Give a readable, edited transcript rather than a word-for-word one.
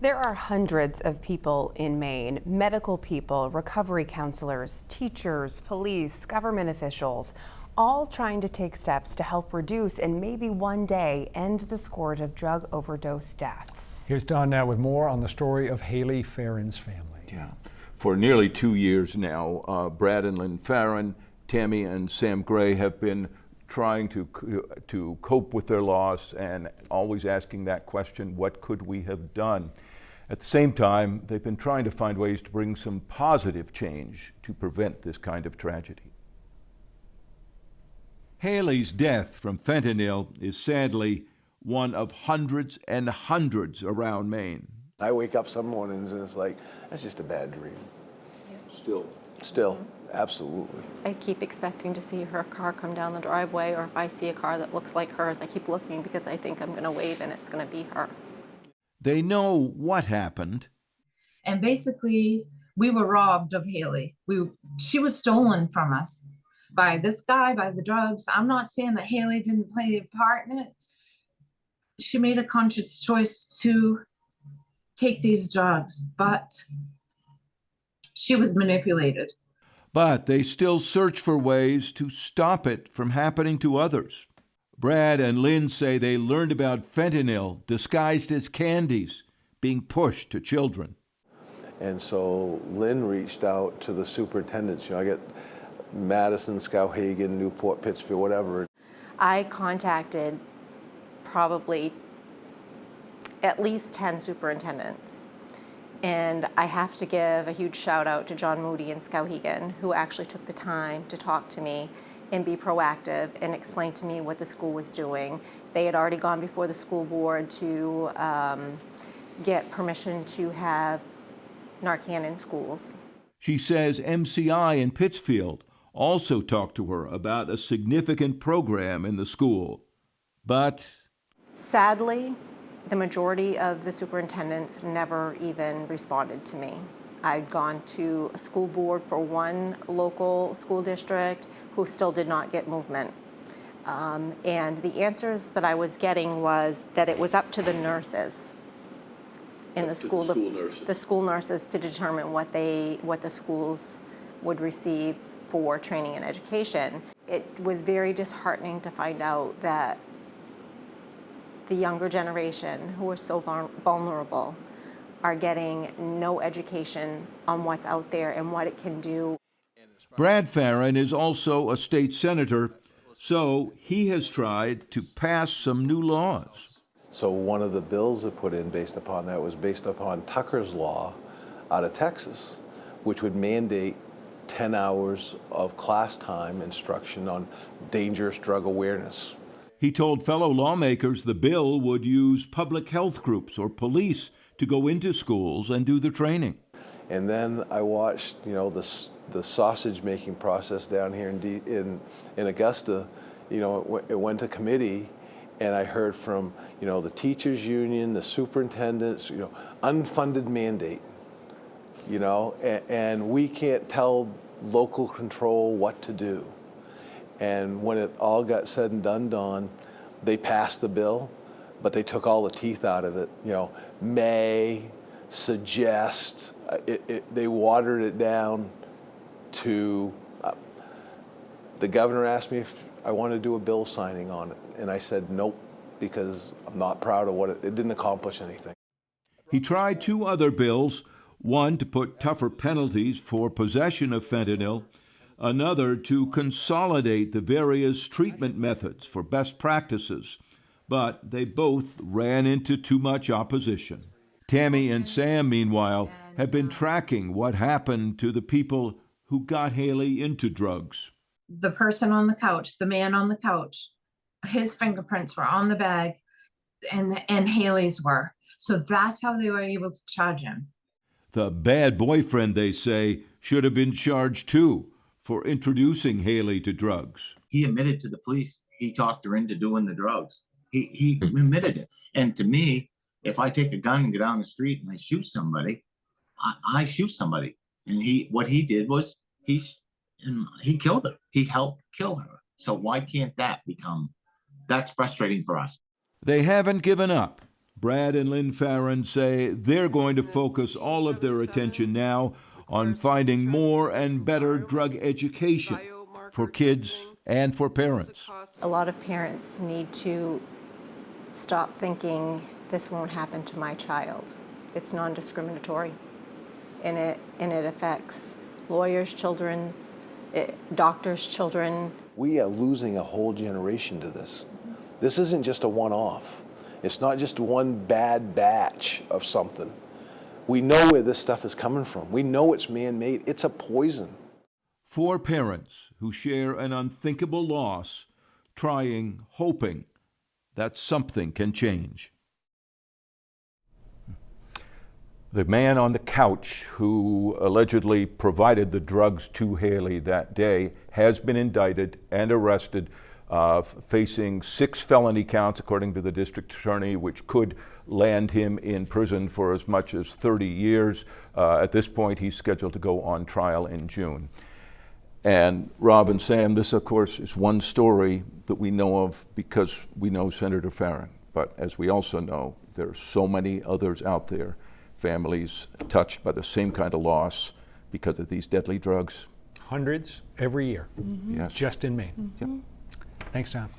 There are hundreds of people in Maine, medical people, recovery counselors, teachers, police, government officials, all trying to take steps to help reduce and maybe one day end the scourge of drug overdose deaths. Here's Don now with more on the story of Haley Farrin's family. Yeah. For nearly 2 years now, Brad and Lynn Farrin, Tammy and Sam Gray have been trying to cope with their loss and always asking that question, what could we have done? At the same time, they've been trying to find ways to bring some positive change to prevent this kind of tragedy. Haley's death from fentanyl is sadly one of hundreds and hundreds around Maine. I wake up some mornings and it's like, that's just a bad dream. Still, absolutely. I keep expecting to see her car come down the driveway, or if I see a car that looks like hers, I keep looking because I think I'm going to wave and it's going to be her. They know what happened. And basically, we were robbed of Haley. She was stolen from us by this guy, by the drugs. I'm not saying that Haley didn't play a part in it. She made a conscious choice to take these drugs, but she was manipulated. But they still search for ways to stop it from happening to others. Brad and Lynn say they learned about fentanyl disguised as candies being pushed to children. And so Lynn reached out to the superintendents. I get Madison, Skowhegan, Newport, Pittsfield, whatever. I contacted probably at least 10 superintendents. And I have to give a huge shout out to John Moody and Skowhegan, who actually took the time to talk to me and be proactive and explain to me what the school was doing. They had already gone before the school board to get permission to have Narcan in schools. She says MCI in Pittsfield also talked to her about a significant program in the school. But sadly, the majority of the superintendents never even responded to me. I'd gone to a school board for one local school district who still did not get movement. And the answers that I was getting was that it was up to the nurses in the school, the school nurses to determine what the schools would receive for training and education. It was very disheartening to find out that the younger generation, who are so vulnerable, are getting no education on what's out there and what it can do. Brad Farrin is also a state senator, so he has tried to pass some new laws. So one of the bills that put in based upon that was based upon Tucker's law out of Texas, which would mandate 10 hours of class time instruction on dangerous drug awareness. He told fellow lawmakers the bill would use public health groups or police to go into schools and do the training. And then I watched, the sausage making process down here in Augusta. It went to committee, and I heard from the teachers union, the superintendents, unfunded mandate. And we can't tell local control what to do. And when it all got said and done, Don, they passed the bill, but they took all the teeth out of it. May, suggest, they watered it down to, the governor asked me if I wanted to do a bill signing on it. And I said, nope, because I'm not proud of what it didn't accomplish anything. He tried two other bills, one to put tougher penalties for possession of fentanyl, another to consolidate the various treatment methods for best practices, but they both ran into too much opposition. Tammy and Sam, meanwhile, have been tracking what happened to the people who got Haley into drugs. The person on the couch, the man on the couch, his fingerprints were on the bag, and Haley's were. So that's how they were able to charge him. The bad boyfriend, they say, should have been charged too for introducing Haley to drugs. He admitted to the police he talked her into doing the drugs. He admitted it. And to me, if I take a gun and go down the street and I shoot somebody, I shoot somebody. And what he did was he killed her. He helped kill her. So why can't that become? That's frustrating for us. They haven't given up. Brad and Lynn Farrin say they're going to focus all of their attention now on finding more and better drug education for kids and for parents. A lot of parents need to stop thinking this won't happen to my child. It's non-discriminatory, and it affects lawyers' children's, doctors' children. We are losing a whole generation to this. This isn't just a one-off. It's not just one bad batch of something. We know where this stuff is coming from. We know it's man-made. It's a poison. For parents who share an unthinkable loss, trying, hoping that something can change. The man on the couch who allegedly provided the drugs to Haley that day has been indicted and arrested, facing 6 felony counts, according to the district attorney, which could land him in prison for as much as 30 years. At this point, he's scheduled to go on trial in June. And Rob and Sam, this of course is one story that we know of because we know Senator Farrin. But as we also know, there are so many others out there, families touched by the same kind of loss because of these deadly drugs. Hundreds every year, Yes. just in Maine. Yep. Thanks, Tom.